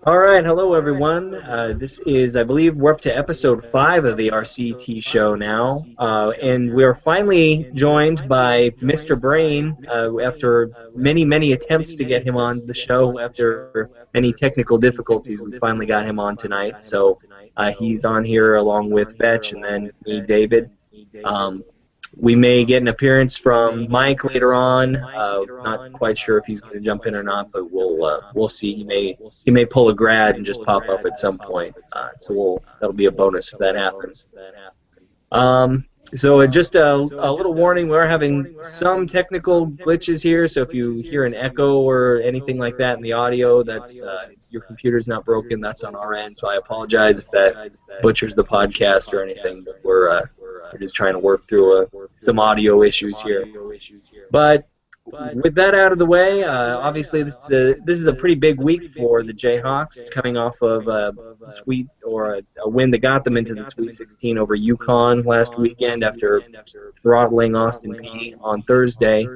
All right, hello everyone. This is, I believe, we're up to episode 5 of the RCT Show now, and we're finally joined by Mr. Brain after many, many attempts to get him on the show. After many technical difficulties, we finally got him on tonight. So he's on here along with Fetch and then me, David. Um, we may get an appearance from Mike later on. Not quite sure if he's going to jump in or not, but we'll see. He may pull a grad and just pop up at some point. So that'll be a bonus if that happens. Um, so just a little warning: we're having some technical glitches here. So if you hear an echo or anything like that in the audio, that's your computer's not broken. That's on our end. So I apologize if that butchers the podcast or anything. But we're just trying to work through some audio issues here. But with that out of the way, obviously this is a pretty big week for the Jayhawks, coming off of a sweet or a win that got them into the Sweet 16 over UConn last weekend after throttling Austin Peay on Thursday.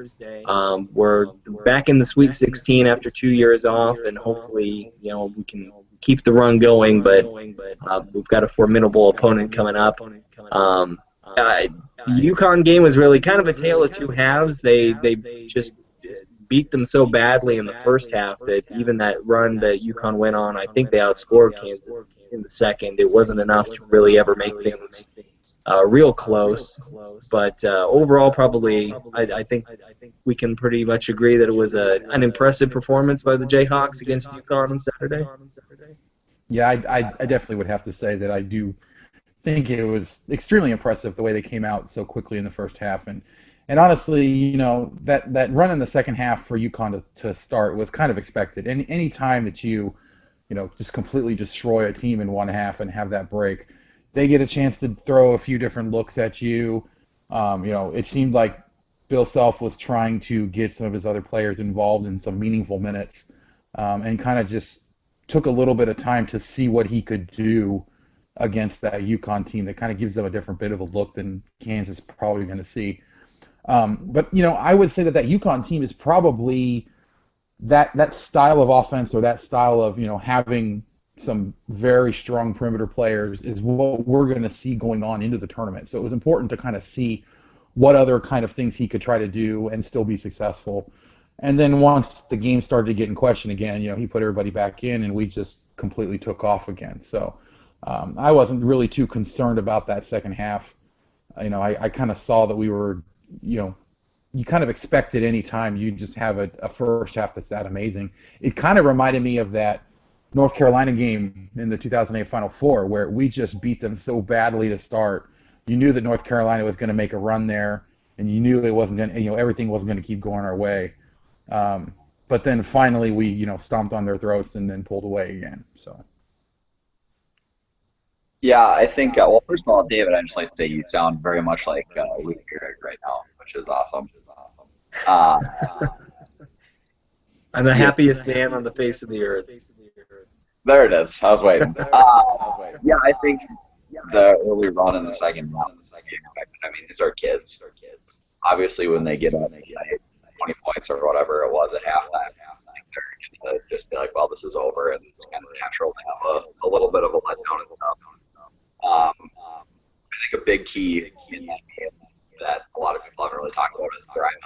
We're back in the Sweet 16 after 2 years off, and hopefully, we can keep the run going. But we've got a formidable opponent coming up. The UConn game was really kind of a tale of two halves. They just beat them so badly in the first half that even that run that UConn went on, I think they outscored Kansas in the second. It wasn't enough to really ever make things real close. But overall, probably, I think we can pretty much agree that it was an impressive performance by the Jayhawks against UConn on Saturday. Yeah, I definitely would have to say that I do think it was extremely impressive the way they came out so quickly in the first half. And honestly, that run in the second half for UConn to start was kind of expected. Any time that just completely destroy a team in one half and have that break, they get a chance to throw a few different looks at you. It seemed like Bill Self was trying to get some of his other players involved in some meaningful minutes, and kind of just took a little bit of time to see what he could do against that UConn team that kind of gives them a different bit of a look than Kansas is probably going to see. But I would say that UConn team is probably that style of offense, or that style of having some very strong perimeter players, is what we're going to see going on into the tournament. So it was important to kind of see what other kind of things he could try to do and still be successful. And then once the game started to get in question again, he put everybody back in, and we just completely took off again. So I wasn't really too concerned about that second half. I kind of saw that we were, you kind of expected any time you just have a first half that's that amazing. It kind of reminded me of that North Carolina game in the 2008 Final Four, where we just beat them so badly to start. You knew that North Carolina was going to make a run there, and you knew it wasn't going to, everything wasn't going to keep going our way. But then finally we, stomped on their throats and then pulled away again. So. Yeah, I think, well, first of all, David, I'd just like to say you sound very much like Luke Gehrig right now, which is awesome. Uh, I'm the yeah, happiest man on the face of the earth. there it is. I was waiting. Yeah, I think the early run in the second round, I mean, these are kids. Obviously, when they get up 20 points or whatever it was at halftime, I think they're going to just be like, well, this is over, and it's kind of natural to have a little bit of a letdown and stuff. I think a big key in that game that a lot of people haven't really talked about is Brian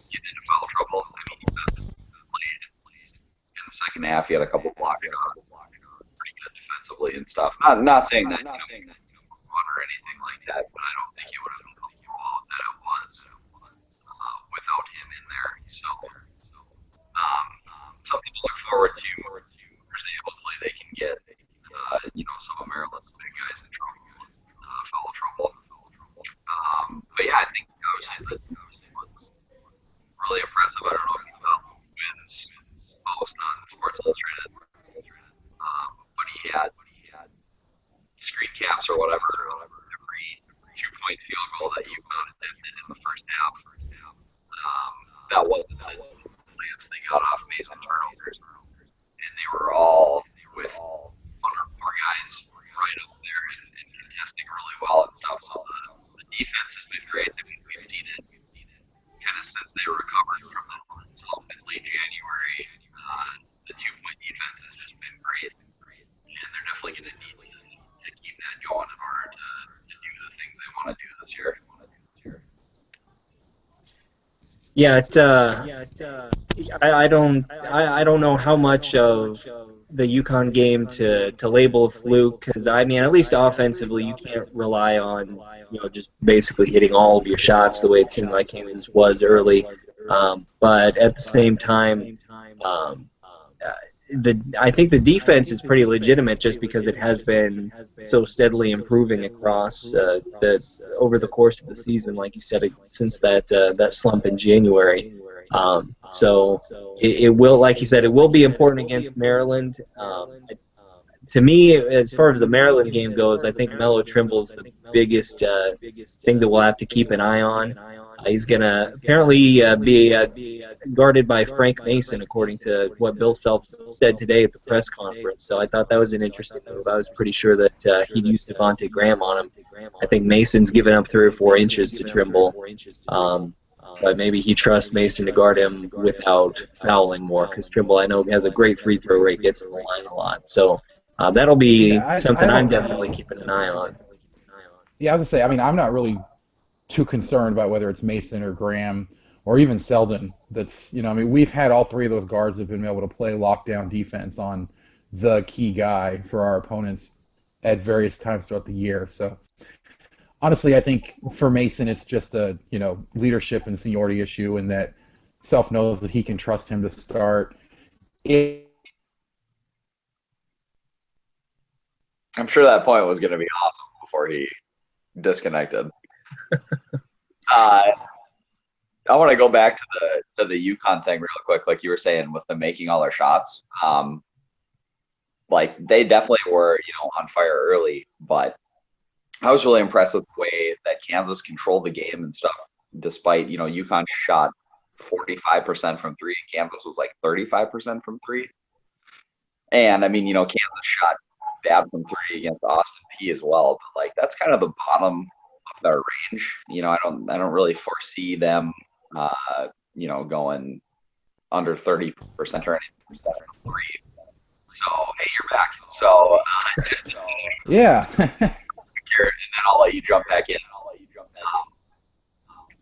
getting into foul trouble. I mean, he played in the second half. He had a couple block shots, pretty good defensively and stuff. Not saying that run or anything like that, but I don't think it would have been comfortable that it was without him in there. So something to look forward to. Hopefully they can get some of Maryland's big guys in trouble, foul trouble. But yeah, I think obviously that was really impressive. I don't know if it's about wins post on Sports Illustrated, but he had screen caps or whatever every 2-point field goal that UConn attempted in the first half. That wasn't the layups they got off Mason turnovers, and they were all with one or more guys right up there and contesting really well and stuff. So the defense has been great. I mean, we've seen it kind of since they recovered from the slump in late January. The 2-point defense has just been great. Yeah, I don't know how much of the UConn game to label a fluke, because I mean, at least offensively, you can't rely on, just basically hitting all of your shots the way it seemed like Kansas was early. But at the same time, um, uh, I think the defense is pretty legitimate just because it has been so steadily improving across the over the course of the season, like you said, since that slump in January. So it will, like you said, it will be important against Maryland. To me, as far as the Maryland game goes, I think Melo Trimble is the biggest thing that we'll have to keep an eye on. He's going to apparently be guarded by Frank Mason, according to what Bill Self said today at the press conference. So I thought that was an interesting move. I was pretty sure that he'd use Devontae Graham on him. I think Mason's given up 3 or 4 inches to Trimble. But maybe he trusts Mason to guard him without fouling more, because Trimble, I know, has a great free throw rate, gets to the line a lot. So that'll be Yeah, something I I'm don't. definitely keeping an eye on. Yeah, I was gonna say. I mean, I'm not really too concerned about whether it's Mason or Graham or even Selden. That's I mean, we've had all three of those guards have been able to play lockdown defense on the key guy for our opponents at various times throughout the year. So honestly, I think for Mason, it's just a leadership and seniority issue, and that Self knows that he can trust him to start. It, I'm sure that point was going to be awesome before he disconnected. I want to go back to the UConn thing real quick, like you were saying with them making all their shots. Like they definitely were, on fire early, but I was really impressed with the way that Kansas controlled the game and stuff. Despite UConn shot 45% from three, Kansas was like 35% from three. And I mean, Kansas shot bad from three against Austin P as well, but like that's kind of the bottom of their range. I don't really foresee them going under 30% or anything from three. So hey, you're back. So just yeah. here, and then I'll let you jump back in.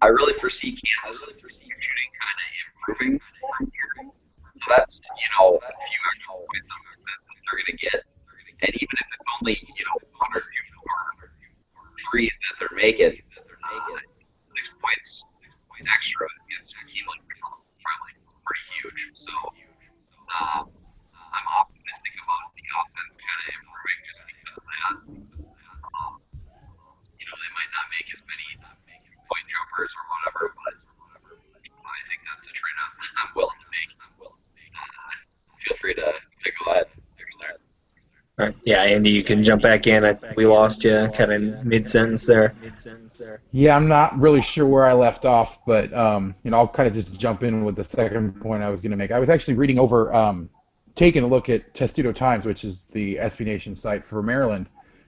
I really foresee Kansas shooting kind of improving from here. So that's a few extra points on offense that they're going to get, and even if it's only 100 or threes that they're making, 6 points extra against a team like Maryland is probably pretty huge. So I'm optimistic about the offense kind of improving just because of that. They might not make as many point jumpers or whatever, but I think that's a trade-off I'm willing to make. Feel free to go ahead. All right. Yeah, Andy, you can jump back in. We lost you kind of mid-sentence there. Yeah, I'm not really sure where I left off, but I'll kind of just jump in with the second point I was going to make. I was actually reading over, taking a look at Testudo Times, which is the SB Nation site for Maryland,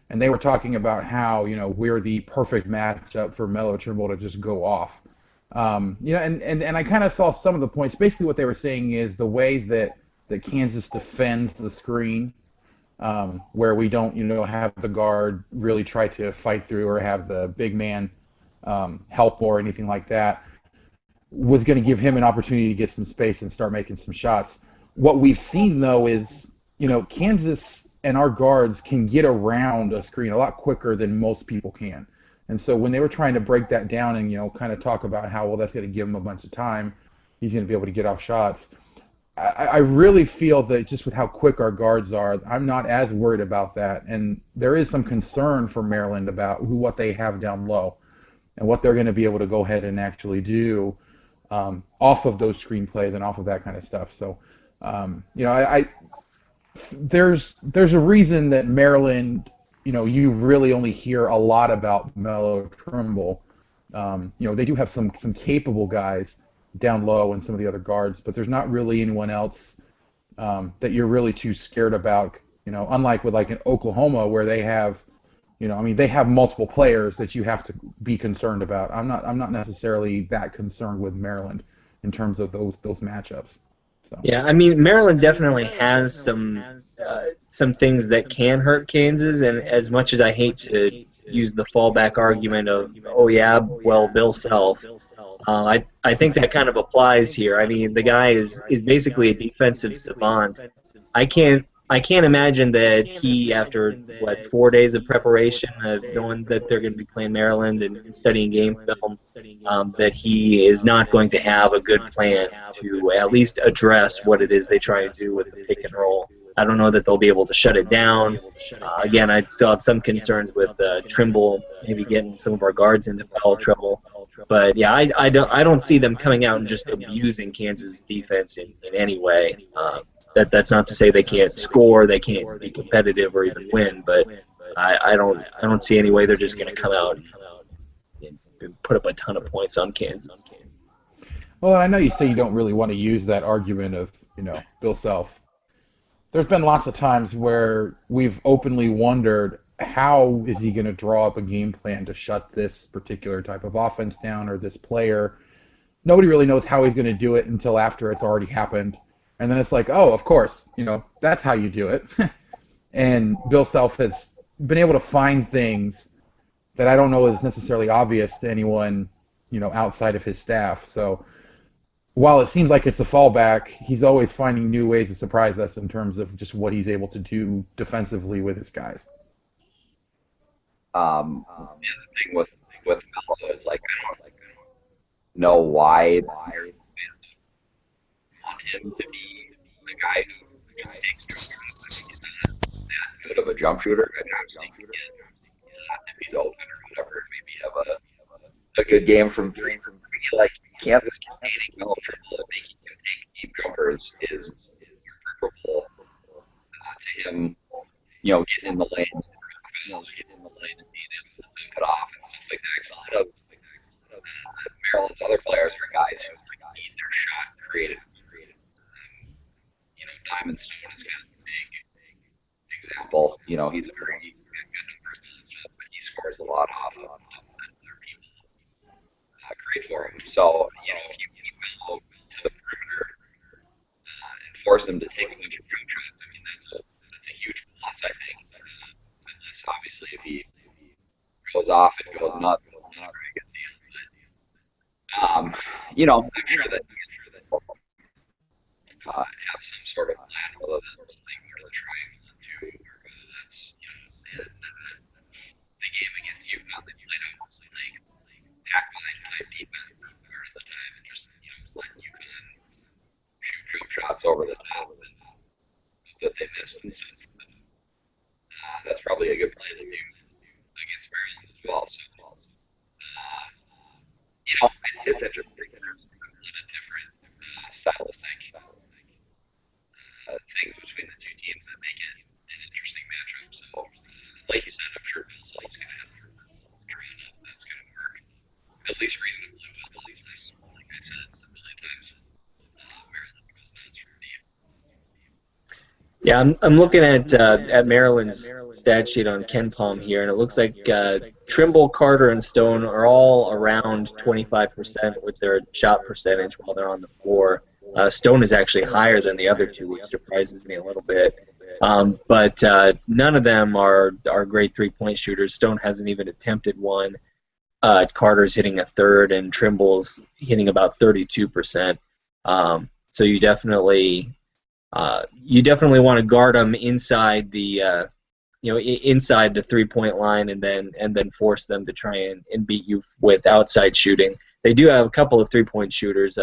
and they were talking about how we're the perfect matchup for Melo Trimble to just go off. And I kind of saw some of the points. Basically, what they were saying is the way that Kansas defends the screen. Where we don't, have the guard really try to fight through or have the big man help or anything like that, was going to give him an opportunity to get some space and start making some shots. What we've seen, though, is, Kansas and our guards can get around a screen a lot quicker than most people can. And so when they were trying to break that down and, kind of talk about how, well, that's going to give him a bunch of time, he's going to be able to get off shots. I really feel that just with how quick our guards are, I'm not as worried about that. And there is some concern for Maryland about what they have down low and what they're going to be able to go ahead and actually do off of those screenplays and off of that kind of stuff. So, there's a reason that Maryland, you really only hear a lot about Melo Trimble. They do have some capable guys down low and some of the other guards, but there's not really anyone else that you're really too scared about. Unlike with like in Oklahoma where they have, they have multiple players that you have to be concerned about. I'm not necessarily that concerned with Maryland in terms of those matchups. So. Yeah, I mean, Maryland definitely has some things that can hurt Kansas, and as much as I hate to use the fallback argument of, oh yeah, well, Bill Self, I think that kind of applies here. I mean, the guy is basically a defensive savant. I can't imagine that he, after what 4 days of preparation, knowing that they're going to be playing Maryland and studying game film, that he is not going to have a good plan to at least address what it is they try to do with the pick and roll. I don't know that they'll be able to shut it down. Again, I still have some concerns with Trimble maybe getting some of our guards into foul trouble. But yeah, I don't see them coming out and just abusing Kansas defense in any way. That's not to say they can't score, they can't be competitive or even win, but I don't see any way they're just going to come out and put up a ton of points on Kansas. Well, I know you say you don't really want to use that argument of, Bill Self. There's been lots of times where we've openly wondered how is he going to draw up a game plan to shut this particular type of offense down or this player. Nobody really knows how he's going to do it until after it's already happened. And then it's like, oh, of course, that's how you do it. And Bill Self has been able to find things that I don't know is necessarily obvious to anyone, outside of his staff. So while it seems like it's a fallback, he's always finding new ways to surprise us in terms of just what he's able to do defensively with his guys. The thing with Melo is like I don't know why want him to be the guy who just takes jump shots. I mean, he's not that good of a jump shooter. I mean, obviously, if he's open or whatever, maybe have a good game from three. Like Kansas containing Melo Trimble and making him take deep jumpers is preferable to him, getting in the lane, getting in the lane and being able to dunk it off and stuff like that. Because a lot of Maryland's other players are guys who need their shot created. Diamond Stone is kind of a big example. He's a very good numbers and stuff, but he scores a lot off of other people create for him. So, if you keep Melo to the perimeter and force him to take a bunch of jump shots, I mean, that's a huge plus, I think. Unless, obviously, if he goes off and goes nuts, it's not a very good deal. But, I'm sure that have some sort of plan, although that's like where the triangle and two, that's, the game against UConn, they played out mostly like pack-line type defense part of the time and just, letting UConn shoot jump shots over the top that they missed and stuff. That's probably a good plan to do against Maryland as well. So, it's interesting. There's a lot of different stylistic things between the two teams that make it an interesting matchup. So, like you said, I'm sure Bill Self's going to have drawn up. That's going to work at least reasonably well. Like I said a million times, Maryland goes nuts for me. Yeah, I'm looking at Maryland's stat sheet on KenPom here, and it looks like Trimble, Carter, and Stone are all around 25% with their shot percentage while they're on the floor. Stone is actually higher than the other two, which surprises me a little bit. But none of them are great three-point shooters. Stone hasn't even attempted one. Carter's hitting a third, and Trimble's hitting about 32%. So you definitely want to guard them inside the inside the three-point line, and then force them to try and beat you with outside shooting. They do have a couple of three-point shooters.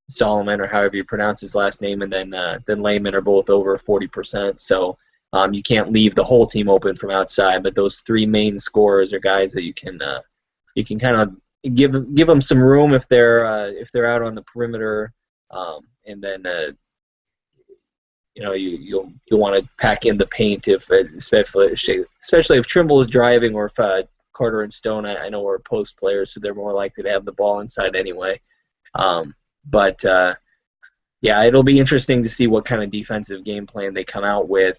Solomon, or however you pronounce his last name, and then Lehman are both over 40%. So you can't leave the whole team open from outside. But those three main scorers are guys that you can kind of give them some room if they're out on the perimeter, and then you'll want to pack in the paint especially if Trimble is driving, or if Carter and Stone I know are post players, so they're more likely to have the ball inside anyway. But it'll be interesting to see what kind of defensive game plan they come out with.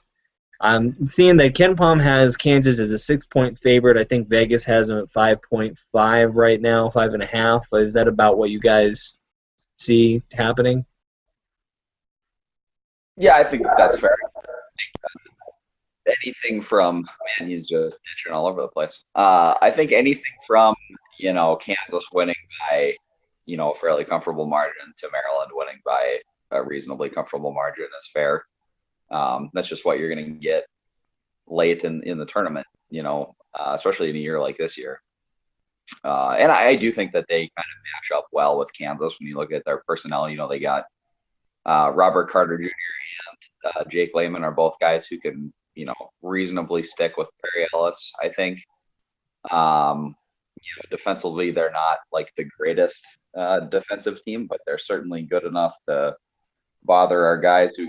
I'm seeing that KenPom has Kansas as a 6-point favorite. I think Vegas has them at 5.5 right now, 5.5. Is that about what you guys see happening? Yeah, I think that's fair. Anything from, man, he's just ditching all over the place. I think anything from Kansas winning by, a fairly comfortable margin to Maryland winning by a reasonably comfortable margin is fair. That's just what you're going to get late in the tournament, especially in a year like this year. And I do think that they kind of match up well with Kansas when you look at their personnel. They got Robert Carter Jr. and Jake Lehman are both guys who can, reasonably stick with Perry Ellis, I think. Defensively, they're not like the greatest defensive team, but they're certainly good enough to bother our guys who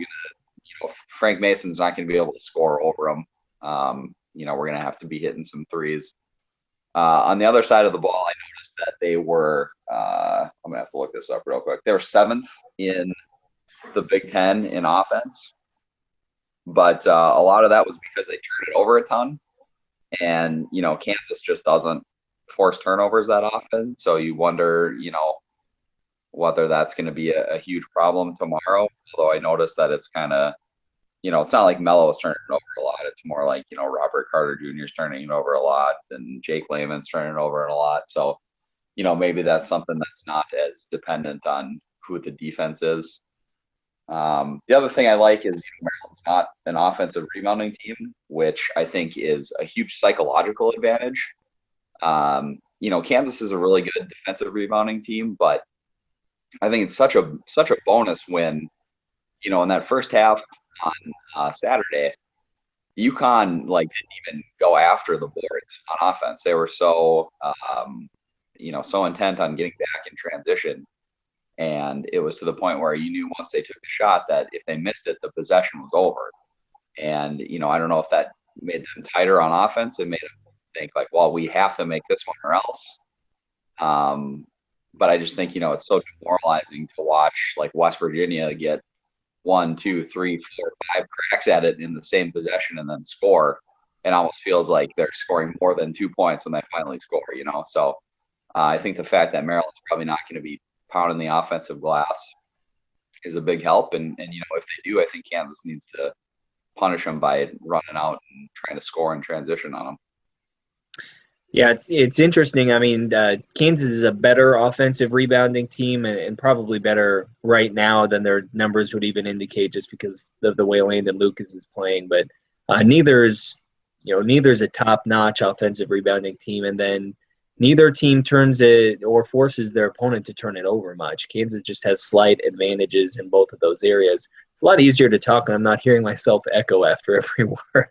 Frank Mason's not going to be able to score over them. We're going to have to be hitting some threes. On the other side of the ball, I noticed that they were, I'm going to have to look this up real quick. They were 7th in the Big Ten in offense, but a lot of that was because they turned it over a ton. And, Kansas just doesn't force turnovers that often. So you wonder, whether that's going to be a huge problem tomorrow. Although I noticed that it's kind of, it's not like Melo is turning it over a lot. It's more like, Robert Carter Jr. is turning it over a lot and Jake Lehman's turning it over a lot. So, maybe that's something that's not as dependent on who the defense is. The other thing I like is Maryland's not an offensive rebounding team, which I think is a huge psychological advantage. Kansas is a really good defensive rebounding team, but I think it's such a bonus when, in that first half on Saturday, UConn didn't even go after the boards on offense. They were so so intent on getting back in transition. And it was to the point where you knew once they took the shot that if they missed it, the possession was over. And, I don't know if that made them tighter on offense. It made them think like, well, we have to make this one or else. But I just think, it's so demoralizing to watch like West Virginia get 1, 2, 3, 4, 5 cracks at it in the same possession and then score. It almost feels like they're scoring more than 2 points when they finally score, So I think the fact that Maryland's probably not going to be pounding the offensive glass is a big help. And if they do, I think Kansas needs to punish them by running out and trying to score in transition on them. Yeah, it's interesting. I mean, Kansas is a better offensive rebounding team and probably better right now than their numbers would even indicate just because of the way Landon Lucas is playing. But neither's a top-notch offensive rebounding team. And then neither team turns it or forces their opponent to turn it over much. Kansas just has slight advantages in both of those areas. It's a lot easier to talk, and I'm not hearing myself echo after every word.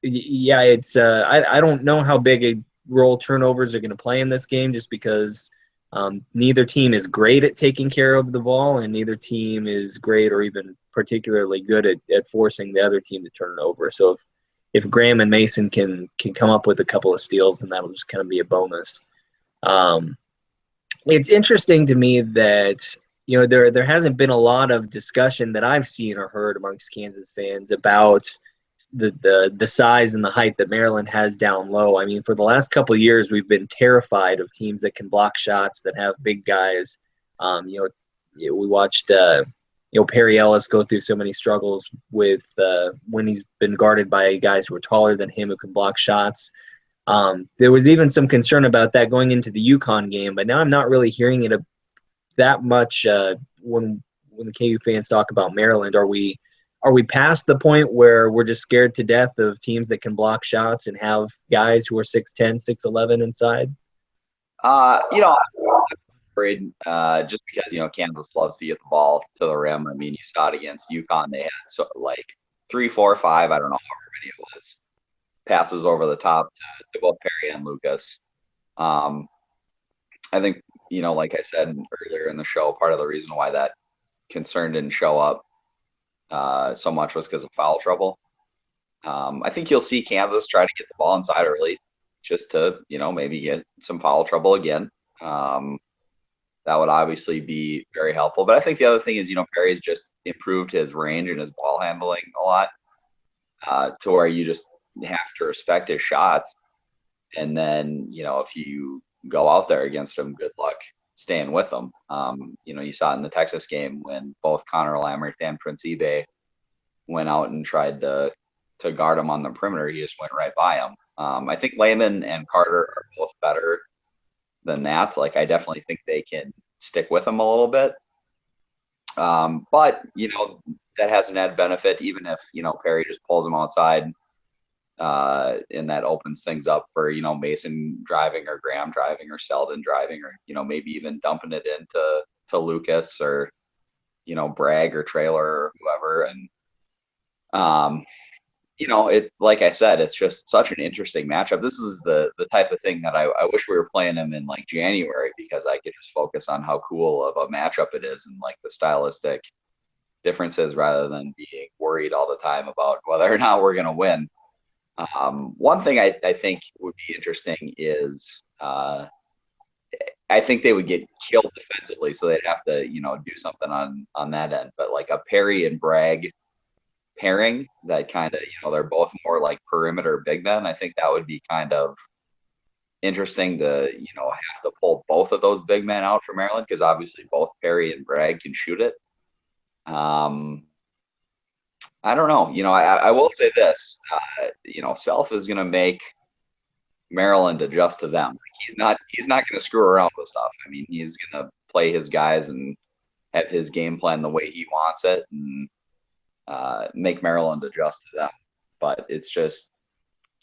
Yeah, it's I don't know how big a role turnovers are going to play in this game just because neither team is great at taking care of the ball, and neither team is great or even particularly good at forcing the other team to turn it over. So if Graham and Mason can come up with a couple of steals, then that'll just kind of be a bonus. It's interesting to me that there hasn't been a lot of discussion that I've seen or heard amongst Kansas fans about the size and the height that Maryland has down low. I mean, for the last couple of years, we've been terrified of teams that can block shots, that have big guys. We watched Perry Ellis go through so many struggles with when he's been guarded by guys who are taller than him who can block shots. There was even some concern about that going into the UConn game, but now I'm not really hearing it that much when the KU fans talk about Maryland. Are we past the point where we're just scared to death of teams that can block shots and have guys who are 6'10", 6'11" inside? I'm afraid just because, Kansas loves to get the ball to the rim. I mean, you saw it against UConn. They had 3, 4, 5, I don't know how many it was, passes over the top to both Perry and Lucas. I think, like I said earlier in the show, part of the reason why that concern didn't show up so much was because of foul trouble. I think you'll see Kansas try to get the ball inside early just to, maybe get some foul trouble again. That would obviously be very helpful. But I think the other thing is, Perry's just improved his range and his ball handling a lot to where you just have to respect his shots. And then, if you go out there against him, good luck staying with them. You saw it in the Texas game when both Connor Lammert and Prince Ebay went out and tried to guard him on the perimeter. He just went right by him. I think Lehman and Carter are both better than that. Like, I definitely think they can stick with him a little bit. But, that has an added benefit, even if, Perry just pulls him outside, and that opens things up for, Mason driving or Graham driving or Selden driving, or, maybe even dumping it into Lucas or, Bragg or Trailer or whoever. And, it, like I said, it's just such an interesting matchup. This is the type of thing that I wish we were playing them in like January, because I could just focus on how cool of a matchup it is and like the stylistic differences, rather than being worried all the time about whether or not we're going to win. One thing I think would be interesting is I think they would get killed defensively, so they'd have to do something on that end. But like a Perry and Bragg pairing, that kind of they're both more like perimeter big men. I think that would be kind of interesting to have to pull both of those big men out for Maryland, because obviously both Perry and Bragg can shoot it. I don't know. I will say this. Self is going to make Maryland adjust to them. He's not going to screw around with stuff. I mean, he's going to play his guys and have his game plan the way he wants it, and make Maryland adjust to them. But it's just,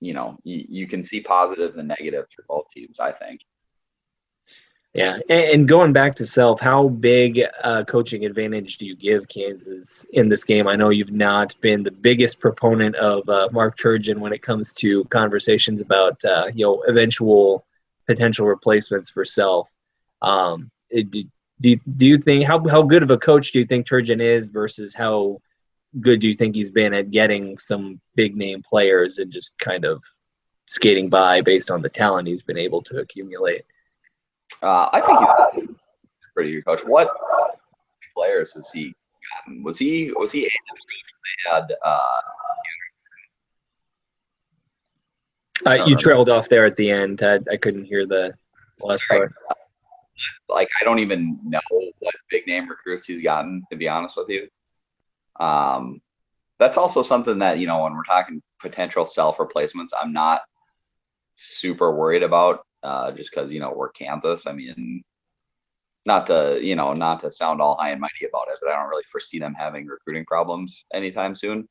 you can see positives and negatives for both teams, I think. Yeah, and going back to Self, how big coaching advantage do you give Kansas in this game? I know you've not been the biggest proponent of Mark Turgeon when it comes to conversations about eventual potential replacements for Self. Do you think how good of a coach do you think Turgeon is versus how good do you think he's been at getting some big name players and just kind of skating by based on the talent he's been able to accumulate? I think he's a pretty good coach. What players has he gotten? Was he able to coach? They had You trailed off there at the end. I couldn't hear the last part. Like, I don't even know what big name recruits he's gotten, to be honest with you. That's also something that, when we're talking potential Self replacements, I'm not super worried about, just because, we're Kansas. I mean, not to sound all high and mighty about it, but I don't really foresee them having recruiting problems anytime soon.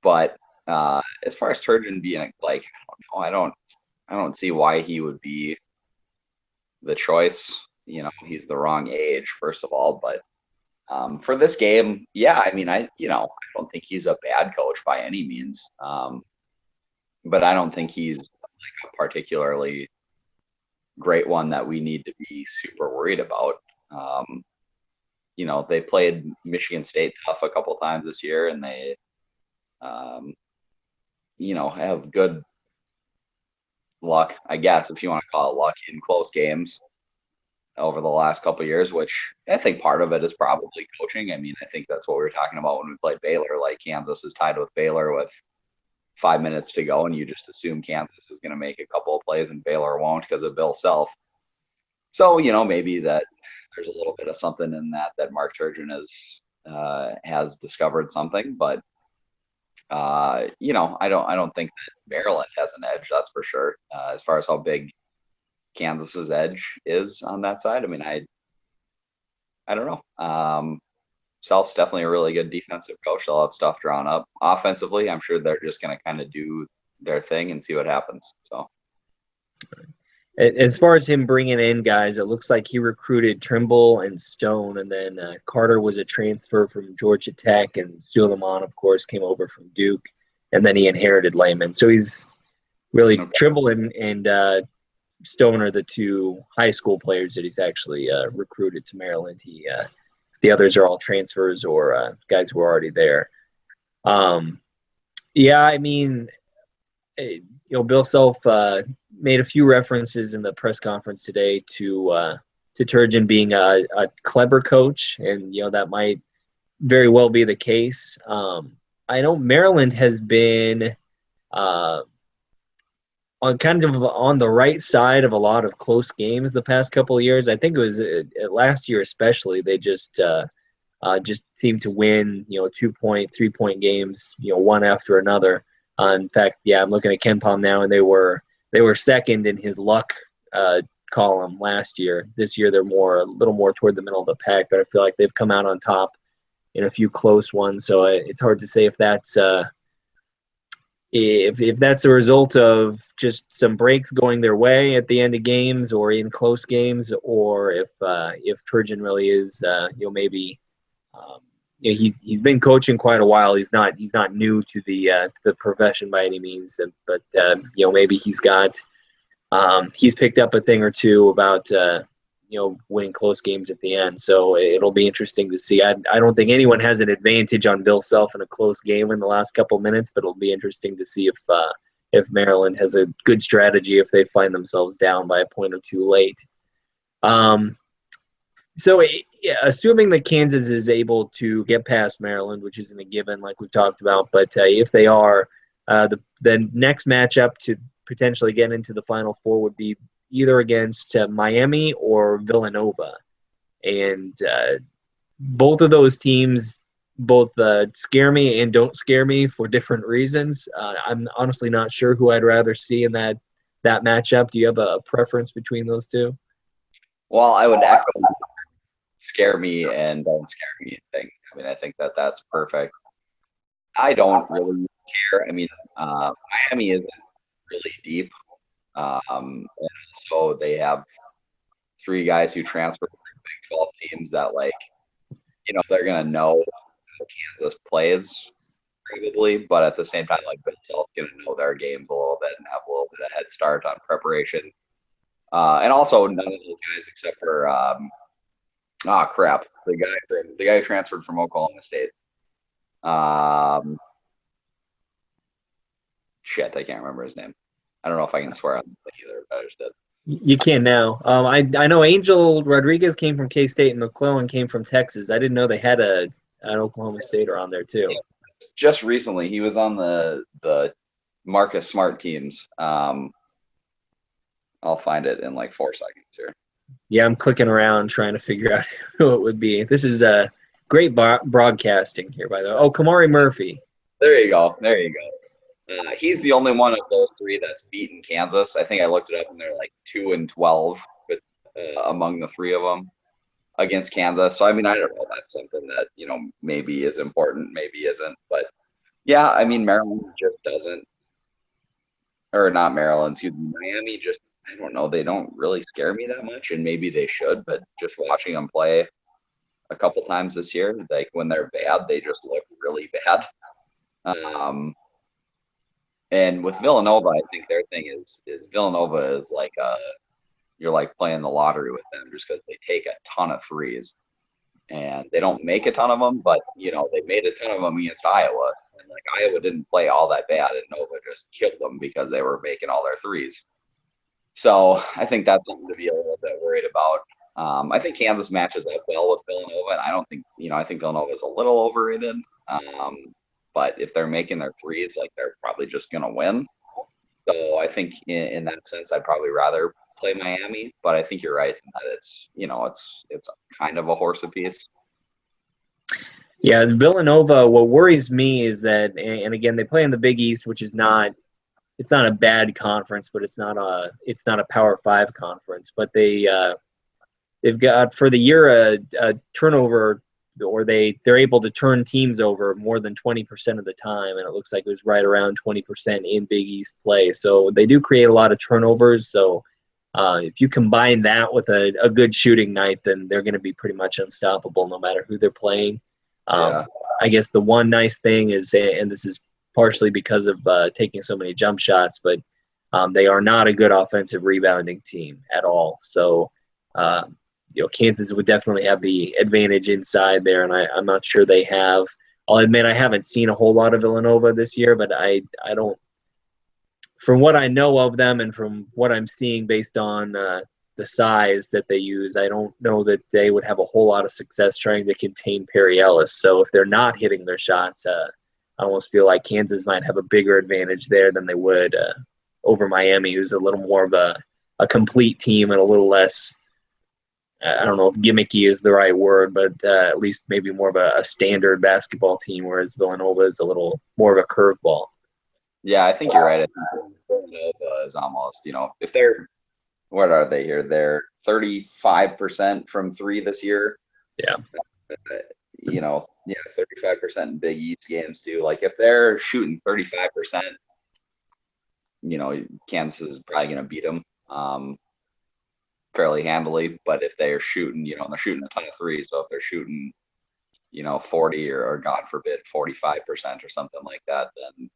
But as far as Turgeon being like, I don't see why he would be the choice. He's the wrong age, first of all. But for this game, yeah, I mean, I don't think he's a bad coach by any means. But I don't think he's like a particularly great one that we need to be super worried about. They played Michigan State tough a couple times this year, and they, have good luck, I guess, if you want to call it luck, in close games over the last couple of years, which I think part of it is probably coaching. I mean, I think that's what we were talking about when we played Baylor. Like, Kansas is tied with Baylor with 5 minutes to go, and you just assume Kansas is going to make a couple of plays and Baylor won't because of Bill Self. So, maybe that there's a little bit of something in that Mark Turgeon has discovered something, but I don't think that Maryland has an edge, that's for sure. As far as how big Kansas's edge is on that side, I mean, I don't know. Self's definitely a really good defensive coach. They'll have stuff drawn up. Offensively, I'm sure they're just going to kind of do their thing and see what happens. So, as far as him bringing in guys, it looks like he recruited Trimble and Stone, and then Carter was a transfer from Georgia Tech, and Suleiman, of course, came over from Duke, and then he inherited Lehman. So he's really Trimble and Stone are the two high school players that he's actually recruited to Maryland. The others are all transfers or guys who are already there. Yeah, I mean, Bill Self made a few references in the press conference today to Turgeon being a clever coach, and that might very well be the case. I know Maryland has been on the right side of a lot of close games the past couple of years. I think it was last year especially. They just seemed to win 2-point, 3-point games one after another. In fact, yeah, I'm looking at Ken Palm now, and they were second in his luck column last year. This year they're a little more toward the middle of the pack, but I feel like they've come out on top in a few close ones. So it's hard to say if that's if that's a result of just some breaks going their way at the end of games or in close games, or if Turgeon really is maybe he's been coaching quite a while. He's not new to the profession by any means, but maybe he's picked up a thing or two about winning close games at the end. So it'll be interesting to see. I don't think anyone has an advantage on Bill Self in a close game in the last couple minutes, but it'll be interesting to see if Maryland has a good strategy if they find themselves down by a point or two late. So assuming that Kansas is able to get past Maryland, which isn't a given like we've talked about, but if they are, the next matchup to potentially get into the Final Four would be either against Miami or Villanova. And both of those teams both scare me and don't scare me for different reasons. I'm honestly not sure who I'd rather see in that matchup. Do you have a preference between those two? Well, I would echo scare me and don't scare me thing. I mean, I think that's perfect. I don't really care. I mean, Miami isn't really deep. And so they have 3 guys who transfer from Big 12 teams that, they're going to know how Kansas plays probably, but at the same time, Big 12 is going to know their games a little bit and have a little bit of head start on preparation. And also none of those guys except for the guy who transferred from Oklahoma State. Shit, I can't remember his name. I don't know if I can swear on that either, but I just did. You can now. I know Angel Rodriguez came from K-State and McClellan came from Texas. I didn't know they had an Oklahoma Stater on there too. Yeah. Just recently, he was on the Marcus Smart teams. I'll find it in 4 seconds here. Yeah, I'm clicking around trying to figure out who it would be. This is great broadcasting here, by the way. Oh, Kamari Murphy. There you go. He's the only one of those 3 that's beaten Kansas. I think I looked it up, and they're 2-12 among the 3 of them against Kansas. So I mean, I don't know. That's something that maybe is important, maybe isn't. But yeah, I mean, Maryland just doesn't, or not Maryland. Excuse me, Miami just. I don't know. They don't really scare me that much, and maybe they should. But just watching them play a couple times this year, when they're bad, they just look really bad. And with Villanova, I think their thing is Villanova is you're playing the lottery with them just because they take a ton of threes, and they don't make a ton of them, but they made a ton of them against Iowa, and Iowa didn't play all that bad, and Nova just killed them because they were making all their threes. So I think that's something to be a little bit worried about. I think Kansas matches up well with Villanova, and I don't think I think Villanova is a little overrated. But if they're making their threes, they're probably just going to win. So I think in that sense, I'd probably rather play Miami. But I think you're right in that it's kind of a horse apiece. Yeah, Villanova. What worries me is that, and again, they play in the Big East, which is not a bad conference, but it's not a Power 5 conference. But they've got for the year a turnover. Or they're able to turn teams over more than 20% of the time, and it looks like it was right around 20% in Big East play. So they do create a lot of turnovers. So if you combine that with a good shooting night, then they're going to be pretty much unstoppable no matter who they're playing. I guess the one nice thing is, and this is partially because of taking so many jump shots, but they are not a good offensive rebounding team at all. So Kansas would definitely have the advantage inside there, and I'm not sure they have. I'll admit I haven't seen a whole lot of Villanova this year, but I don't – from what I know of them and from what I'm seeing based on the size that they use, I don't know that they would have a whole lot of success trying to contain Perry Ellis. So if they're not hitting their shots, I almost feel like Kansas might have a bigger advantage there than they would over Miami, who's a little more of a complete team and a little less – I don't know if gimmicky is the right word, but at least maybe more of a standard basketball team, whereas Villanova is a little more of a curveball. Yeah, I think you're right. I think Villanova is almost, if they're, what are they here? They're 35% from three this year. Yeah. Yeah, 35% in Big East games too. Like if they're shooting 35%, Kansas is probably going to beat them fairly handily. But if they're shooting, they're shooting a ton of threes. So if they're shooting, 40 or God forbid, 45% or something like that, then,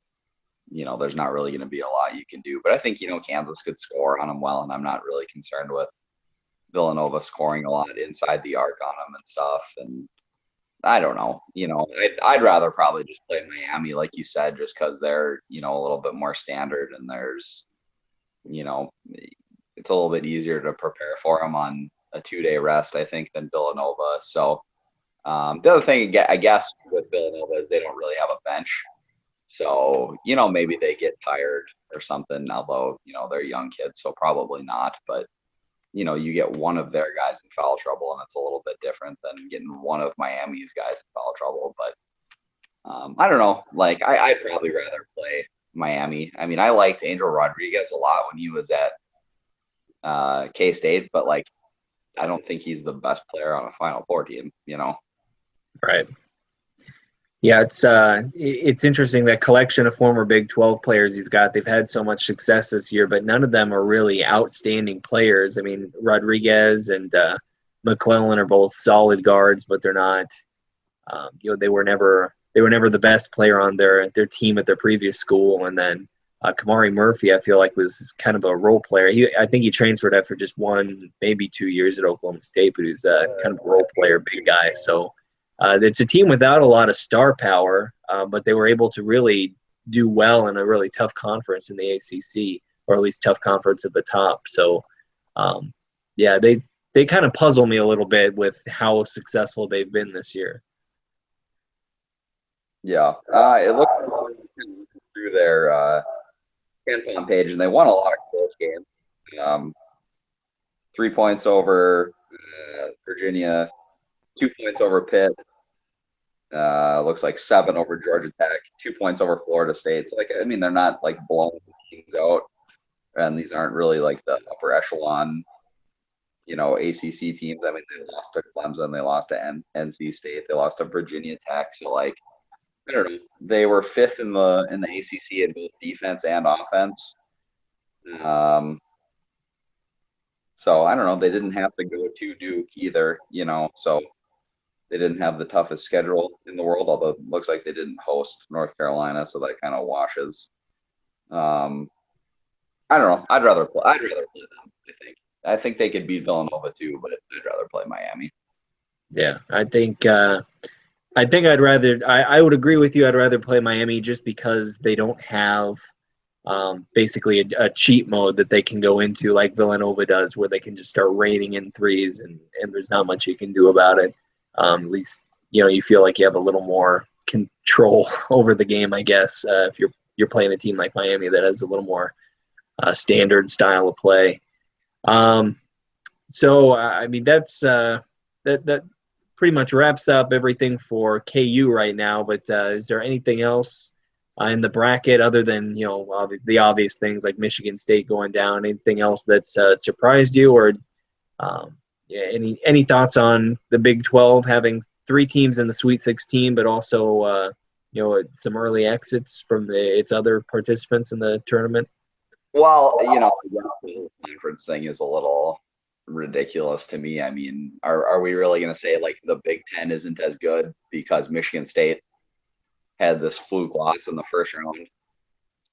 there's not really going to be a lot you can do. But I think, Kansas could score on them well, and I'm not really concerned with Villanova scoring a lot inside the arc on them and stuff. And I don't know. I'd rather probably just play Miami, like you said, just because they're, a little bit more standard and there's, it's a little bit easier to prepare for them on a 2-day rest, I think, than Villanova. So the other thing, I guess, with Villanova is they don't really have a bench. So, maybe they get tired or something, although, they're young kids, so probably not. But you get one of their guys in foul trouble, and it's a little bit different than getting one of Miami's guys in foul trouble. But I don't know. Like, I'd probably rather play Miami. I mean, I liked Angel Rodriguez a lot when he was at K-State, but like, I don't think he's the best player on a Final Four team. Right. Yeah, it's interesting, that collection of former Big 12 players he's got. They've had so much success this year, but none of them are really outstanding players. I mean, Rodriguez and McClellan are both solid guards, but they're not. They were never the best player on their team at their previous school. And then Kamari Murphy, I feel like, was kind of a role player. I think he transferred after just 1, maybe 2 years at Oklahoma State, but he's kind of a role player, big guy. So. It's a team without a lot of star power, but they were able to really do well in a really tough conference in the ACC, or at least tough conference at the top. So, yeah, they kind of puzzle me a little bit with how successful they've been this year. Yeah, it looks through their KenPom page, and they won a lot of close games. 3 points over Virginia, 2 points over Pitt. Looks like 7 over Georgia Tech, 2 points over Florida State. So, like, I mean, they're not like blowing things out, and these aren't really like the upper echelon, ACC teams. I mean, they lost to Clemson, they lost to NC State, they lost to Virginia Tech. So, like, I don't know, they were 5th in the ACC in both defense and offense. So I don't know. They didn't have to go to Duke either, So they didn't have the toughest schedule in the world, although it looks like they didn't host North Carolina, so that kind of washes. I don't know. I'd rather play them. I think they could beat Villanova too, but I'd rather play Miami. Yeah, I think I'd rather. I would agree with you. I'd rather play Miami just because they don't have basically a cheat mode that they can go into like Villanova does, where they can just start raining in threes, and there's not much you can do about it. At least you feel like you have a little more control over the game, I guess, if you're playing a team like Miami that has a little more standard style of play. So I mean, that pretty much wraps up everything for KU right now. But is there anything else in the bracket other than the obvious things like Michigan State going down? Anything else that's surprised you, or yeah, any thoughts on the Big 12 having 3 teams in the Sweet 16, but also some early exits from its other participants in the tournament? Well, the conference thing is a little ridiculous to me. I mean, are we really going to say like the Big 10 isn't as good because Michigan State had this fluke loss in the first round?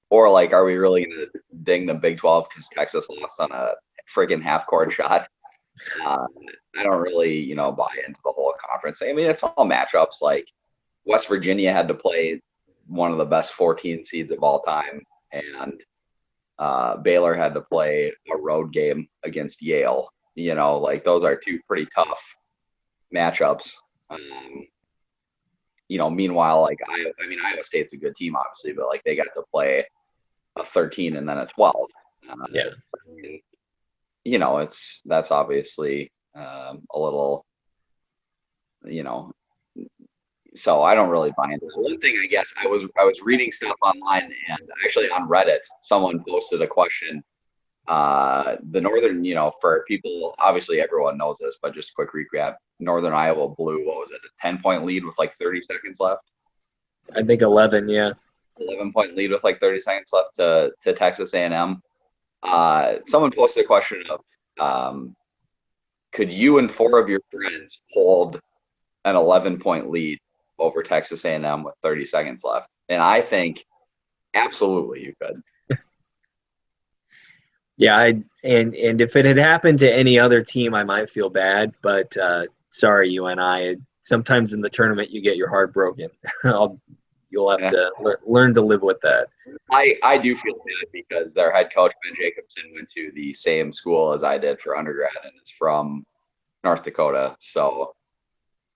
Or like, are we really going to ding the Big 12 because Texas lost on a friggin' half-court shot? I don't really, buy into the whole conference. I mean, it's all matchups. Like West Virginia had to play one of the best 14 seeds of all time, and Baylor had to play a road game against Yale. Like those are 2 pretty tough matchups. Meanwhile, like Iowa State's a good team, obviously, but like they got to play a 13 and then a 12. Yeah. That's obviously a little, So I don't really buy into it. One thing, I guess, I was reading stuff online, and actually on Reddit, someone posted a question. The Northern, for people, obviously everyone knows this, but just a quick recap. Northern Iowa blew, what was it, a 10-point lead with like 30 seconds left? I think 11, yeah. 11-point lead with like 30 seconds left to Texas A&M. Someone posted a question of, could you and four of your friends hold an 11-point lead over Texas A&M with 30 seconds left? And I think absolutely you could. Yeah, and if it had happened to any other team, I might feel bad, but sorry, UNI. Sometimes in the tournament, you get your heart broken. You'll have Yeah. to learn to live with that. I do feel bad because their head coach, Ben Jacobson, went to the same school as I did for undergrad and is from North Dakota. So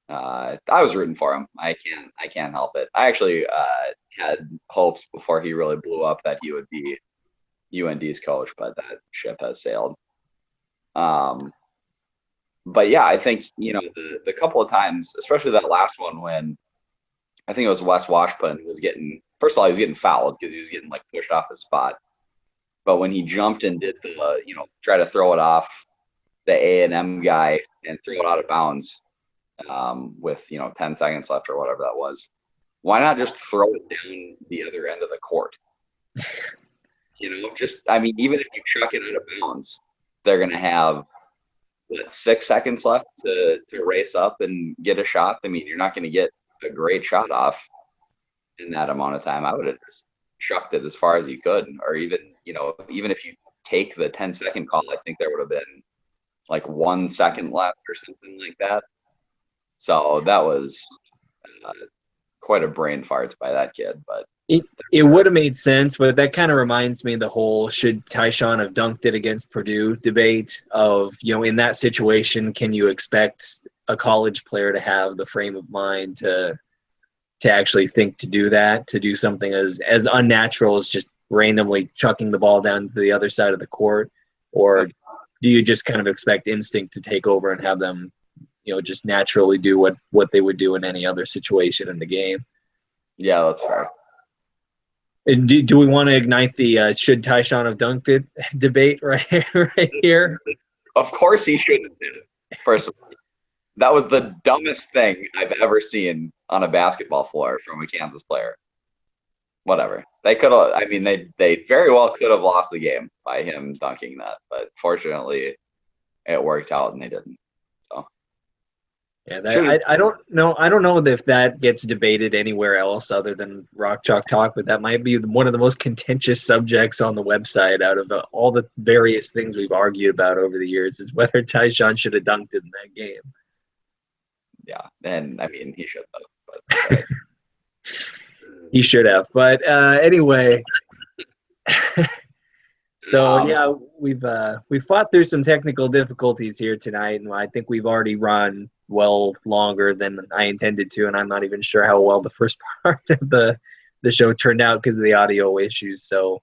I was rooting for him. I can't help it. I actually had hopes before he really blew up that he would be UND's coach, but that ship has sailed. But yeah, I think the couple of times, especially that last one when I think it was Wes Washburn was getting, first of all, he was getting fouled because he was getting like pushed off his spot. But when he jumped and did the try to throw it off the A&M guy and throw it out of bounds with 10 seconds left or whatever that was, why not just throw it down the other end of the court? I mean, even if you chuck it out of bounds, they're going to have, 6 seconds left to race up and get a shot. I mean, you're not going to get a great shot off in that amount of time. I would have just chucked it as far as you could, or even if you take the 10-second call, I think there would have been like 1 second left or something like that. So that was quite a brain fart by that kid, but it would have made sense, but that kind of reminds me of the whole should Tyshawn have dunked it against Purdue debate of, in that situation, can you expect a college player to have the frame of mind to actually think to do that, to do something as unnatural as just randomly chucking the ball down to the other side of the court? Or do you just kind of expect instinct to take over and have them, just naturally do what they would do in any other situation in the game? Yeah, that's fair. Do we want to ignite the should Tyshawn have dunked it debate right here? Of course he shouldn't have did it. First of all, that was the dumbest thing I've ever seen on a basketball floor from a Kansas player. Whatever. They could have, I mean, they very well could have lost the game by him dunking that, but fortunately it worked out and they didn't. So yeah, I don't know. I don't know if that gets debated anywhere else other than Rock Chalk Talk, but that might be one of the most contentious subjects on the website out of all the various things we've argued about over the years is whether Tyshawn should have dunked it in that game. Yeah, and I mean he should have, but right. He should have. But anyway, so yeah, we've fought through some technical difficulties here tonight, and I think we've already run well longer than I intended to, and I'm not even sure how well the first part of the show turned out because of the audio issues. So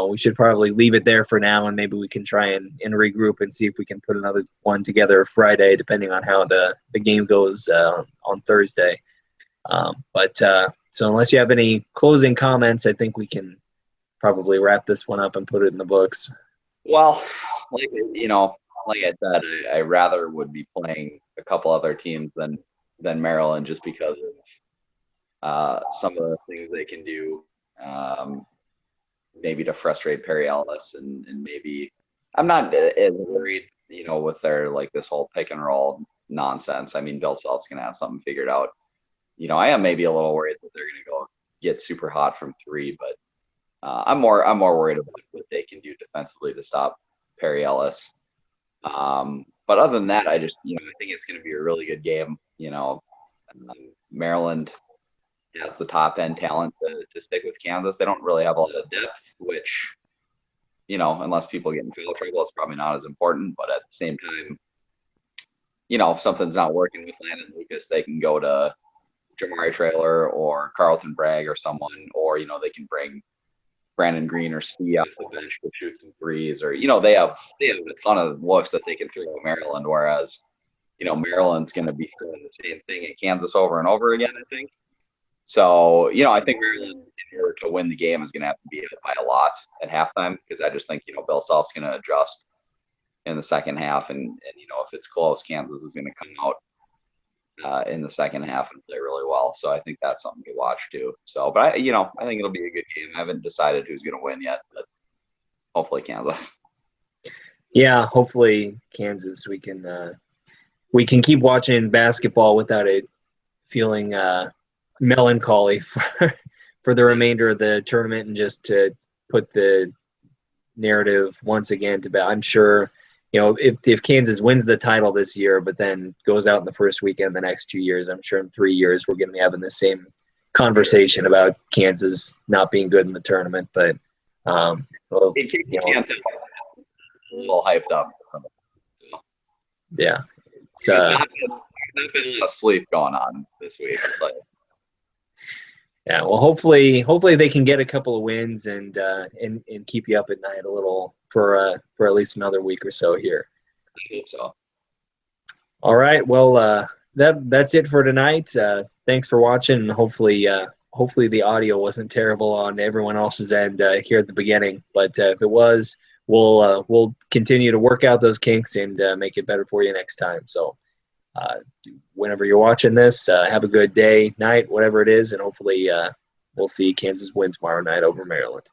we should probably leave it there for now, and maybe we can try and regroup and see if we can put another one together Friday, depending on how the game goes on Thursday. So unless you have any closing comments, I think we can probably wrap this one up and put it in the books. Well, like I said, I rather would be playing a couple other teams than Maryland just because of some of the things they can do, maybe to frustrate Perry Ellis and maybe I'm not as worried, with their this whole pick and roll nonsense. I mean, Bill Self's gonna have something figured out. I am maybe a little worried that they're gonna go get super hot from three, but I'm more worried about what they can do defensively to stop Perry Ellis. But other than that, I just I think it's going to be a really good game. Maryland has the top end talent to stick with Kansas. They don't really have a lot of depth, which unless people get in foul trouble, it's probably not as important. But at the same time, if something's not working with Landon Lucas, they can go to Jamari Traylor or Carlton Bragg or someone, or they can bring Brandon Green or Spee off the bench to shoot some threes, or they have a ton of looks that they can throw at Maryland. Whereas Maryland's going to be doing the same thing in Kansas over and over again, I think. So, I think Maryland, in order to win the game, is going to have to be up by a lot at halftime, because I just think, Bill Self's going to adjust in the second half. And if it's close, Kansas is going to come out in the second half and play really well. So I think that's something to watch too. So, but I think it'll be a good game. I haven't decided who's going to win yet, but hopefully Kansas. Yeah, hopefully Kansas. We can keep watching basketball without it feeling melancholy for the remainder of the tournament, and just to put the narrative once again to bed. I'm sure, if Kansas wins the title this year, but then goes out in the first weekend the next 2 years, I'm sure in 3 years we're going to be having the same conversation about Kansas not being good in the tournament. But Can't tell. A little hyped up. Yeah, it's not been a lot of sleep going on this week. It's like, yeah. Well, hopefully they can get a couple of wins and keep you up at night a little for at least another week or so here. I hope so. All right. Well, that's it for tonight. Thanks for watching. And hopefully the audio wasn't terrible on everyone else's end here at the beginning. But if it was, we'll continue to work out those kinks and make it better for you next time. So whenever you're watching this, have a good day, night, whatever it is, and hopefully we'll see Kansas win tomorrow night over Maryland.